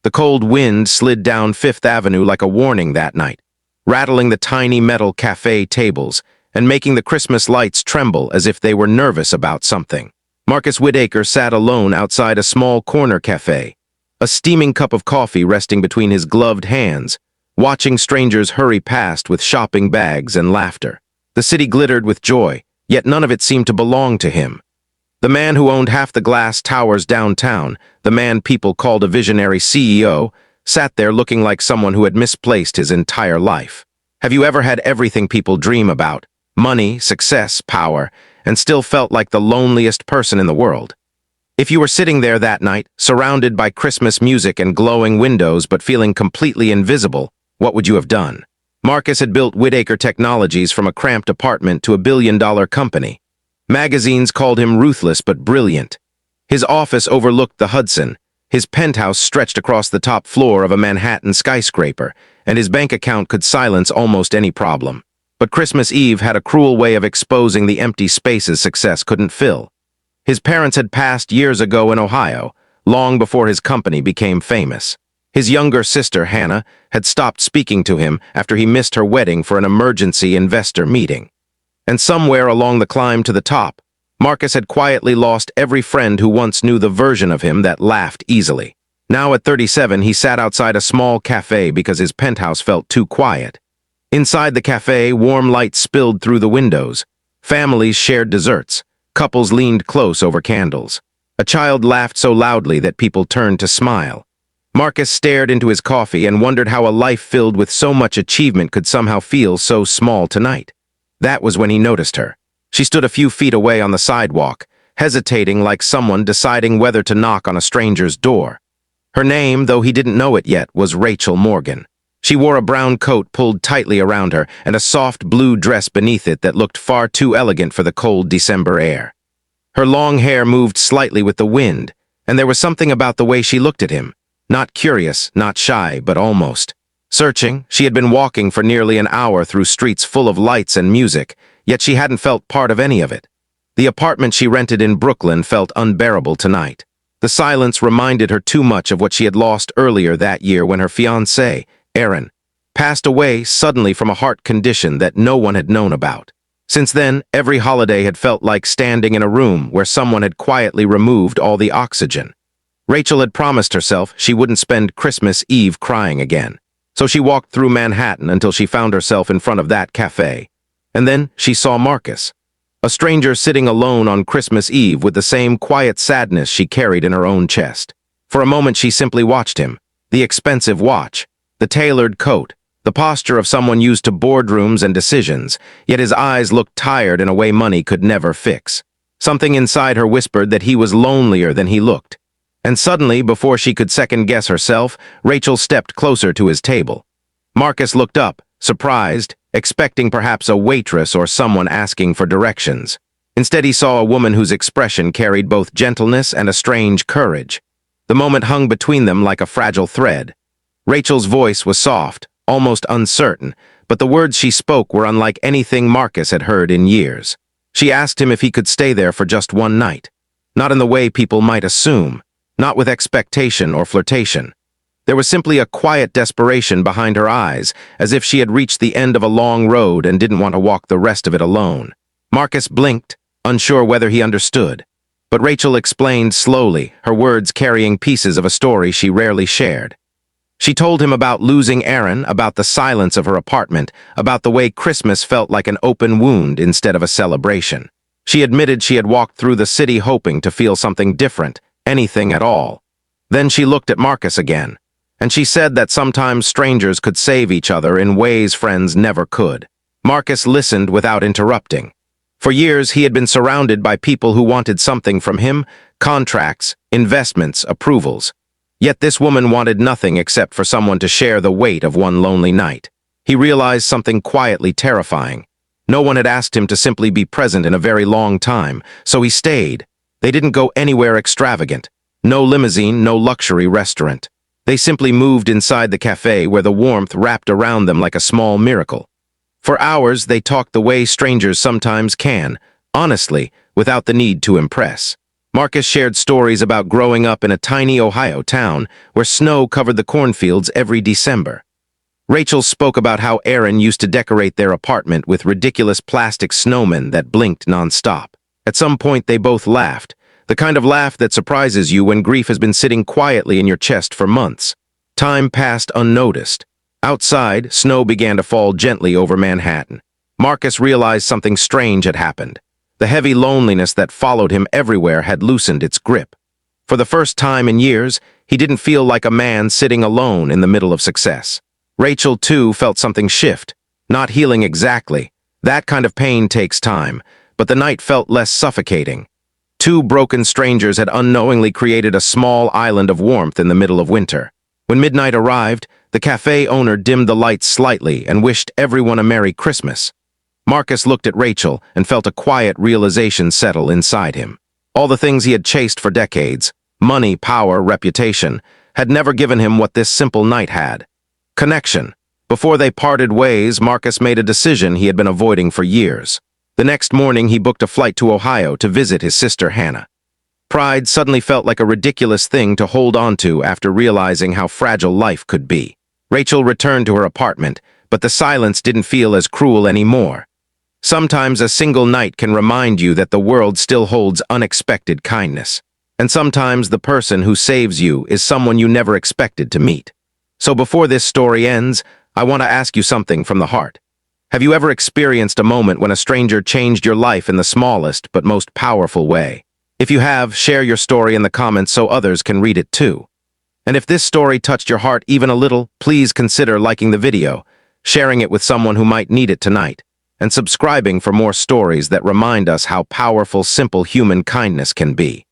The cold wind slid down Fifth Avenue like a warning that night, rattling the tiny metal café tables and making the Christmas lights tremble as if they were nervous about something. Marcus Whitaker sat alone outside a small corner café, a steaming cup of coffee resting between his gloved hands, watching strangers hurry past with shopping bags and laughter. The city glittered with joy, yet none of it seemed to belong to him. The man who owned half the glass towers downtown, the man people called a visionary CEO, sat there looking like someone who had misplaced his entire life. Have you ever had everything people dream about? Money, success, power, and still felt like the loneliest person in the world? If you were sitting there that night, surrounded by Christmas music and glowing windows but feeling completely invisible, what would you have done? Marcus had built Whitaker Technologies from a cramped apartment to a billion-dollar company. Magazines called him ruthless but brilliant. His office overlooked the Hudson, his penthouse stretched across the top floor of a Manhattan skyscraper, and his bank account could silence almost any problem. But Christmas Eve had a cruel way of exposing the empty spaces success couldn't fill. His parents had passed years ago in Ohio, long before his company became famous. His younger sister, Hannah, had stopped speaking to him after he missed her wedding for an emergency investor meeting. And somewhere along the climb to the top, Marcus had quietly lost every friend who once knew the version of him that laughed easily. Now at 37, he sat outside a small cafe because his penthouse felt too quiet. Inside the cafe, warm light spilled through the windows. Families shared desserts. Couples leaned close over candles. A child laughed so loudly that people turned to smile. Marcus stared into his coffee and wondered how a life filled with so much achievement could somehow feel so small tonight. That was when he noticed her. She stood a few feet away on the sidewalk, hesitating like someone deciding whether to knock on a stranger's door. Her name, though he didn't know it yet, was Rachel Morgan. She wore a brown coat pulled tightly around her and a soft blue dress beneath it that looked far too elegant for the cold December air. Her long hair moved slightly with the wind, and there was something about the way she looked at him. Not curious, not shy, but almost. Searching, she had been walking for nearly an hour through streets full of lights and music, yet she hadn't felt part of any of it. The apartment she rented in Brooklyn felt unbearable tonight. The silence reminded her too much of what she had lost earlier that year when her fiancé, Aaron, passed away suddenly from a heart condition that no one had known about. Since then, every holiday had felt like standing in a room where someone had quietly removed all the oxygen. Rachel had promised herself she wouldn't spend Christmas Eve crying again. So she walked through Manhattan until she found herself in front of that cafe. And then she saw Marcus, a stranger sitting alone on Christmas Eve with the same quiet sadness she carried in her own chest. For a moment she simply watched him, the expensive watch, the tailored coat, the posture of someone used to boardrooms and decisions, yet his eyes looked tired in a way money could never fix. Something inside her whispered that he was lonelier than he looked. And suddenly, before she could second-guess herself, Rachel stepped closer to his table. Marcus looked up, surprised, expecting perhaps a waitress or someone asking for directions. Instead, he saw a woman whose expression carried both gentleness and a strange courage. The moment hung between them like a fragile thread. Rachel's voice was soft, almost uncertain, but the words she spoke were unlike anything Marcus had heard in years. She asked him if he could stay there for just one night. Not in the way people might assume. Not with expectation or flirtation. There was simply a quiet desperation behind her eyes, as if she had reached the end of a long road and didn't want to walk the rest of it alone. Marcus blinked, unsure whether he understood. But Rachel explained slowly, her words carrying pieces of a story she rarely shared. She told him about losing Aaron, about the silence of her apartment, about the way Christmas felt like an open wound instead of a celebration. She admitted she had walked through the city hoping to feel something different, anything at all. Then she looked at Marcus again, and she said that sometimes strangers could save each other in ways friends never could. Marcus listened without interrupting. For years, he had been surrounded by people who wanted something from him, contracts, investments, approvals. Yet this woman wanted nothing except for someone to share the weight of one lonely night. He realized something quietly terrifying. No one had asked him to simply be present in a very long time, so he stayed. They didn't go anywhere extravagant. No limousine, no luxury restaurant. They simply moved inside the cafe where the warmth wrapped around them like a small miracle. For hours, they talked the way strangers sometimes can, honestly, without the need to impress. Marcus shared stories about growing up in a tiny Ohio town where snow covered the cornfields every December. Rachel spoke about how Aaron used to decorate their apartment with ridiculous plastic snowmen that blinked nonstop. At some point, they both laughed, the kind of laugh that surprises you when grief has been sitting quietly in your chest for months. Time passed unnoticed. Outside, snow began to fall gently over Manhattan. Marcus realized something strange had happened. The heavy loneliness that followed him everywhere had loosened its grip. For the first time in years, he didn't feel like a man sitting alone in the middle of success. Rachel, too, felt something shift. Not healing exactly. That kind of pain takes time, but the night felt less suffocating. Two broken strangers had unknowingly created a small island of warmth in the middle of winter. When midnight arrived, the cafe owner dimmed the lights slightly and wished everyone a Merry Christmas. Marcus looked at Rachel and felt a quiet realization settle inside him. All the things he had chased for decades, money, power, reputation, had never given him what this simple night had. Connection. Before they parted ways, Marcus made a decision he had been avoiding for years. The next morning, he booked a flight to Ohio to visit his sister Hannah. Pride suddenly felt like a ridiculous thing to hold on to after realizing how fragile life could be. Rachel returned to her apartment, but the silence didn't feel as cruel anymore. Sometimes a single night can remind you that the world still holds unexpected kindness. And sometimes the person who saves you is someone you never expected to meet. So before this story ends, I want to ask you something from the heart. Have you ever experienced a moment when a stranger changed your life in the smallest but most powerful way? If you have, share your story in the comments so others can read it too. And if this story touched your heart even a little, please consider liking the video, sharing it with someone who might need it tonight, and subscribing for more stories that remind us how powerful simple human kindness can be.